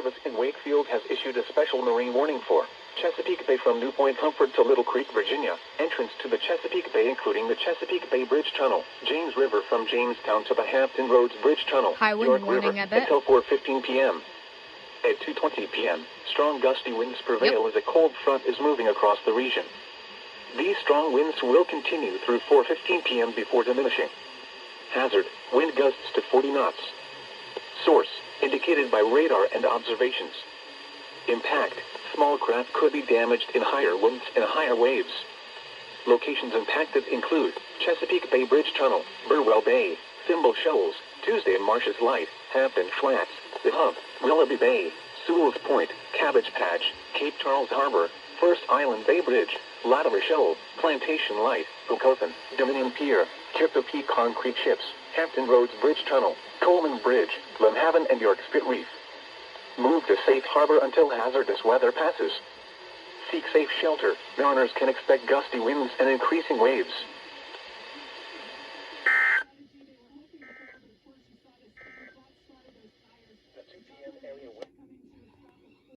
Service in Wakefield has issued a special marine warning for Chesapeake Bay from New Point Comfort to Little Creek, Virginia. Entrance to the Chesapeake Bay including the Chesapeake Bay Bridge Tunnel. James River from Jamestown to the Hampton Roads Bridge Tunnel. High wind York warning, River I bet. until 4:15 p.m. At 2:20 p.m., strong gusty winds prevail as a cold front is moving across the region. These strong winds will continue through 4:15 p.m. before diminishing. Hazard, wind gusts to 40 knots. Source, indicated by radar and observations. Impact, small craft could be damaged in higher winds and higher waves. Locations impacted include Chesapeake Bay Bridge Tunnel, Burwell Bay, Thimble Shoals, Tuesday Marshes Light, Hampton Flats, The Hub, Willoughby Bay, Sewell's Point, Cabbage Patch, Cape Charles Harbor, First Island Bay Bridge, Latimer Shoal, Plantation Light, Okothon, Dominion Pier, Chippewa Concrete Ships, Hampton Roads Bridge Tunnel, Coleman Bridge, Lumhaven and York Spit Reef. Move to safe harbor until hazardous weather passes. Seek safe shelter. Mariners can expect gusty winds and increasing waves.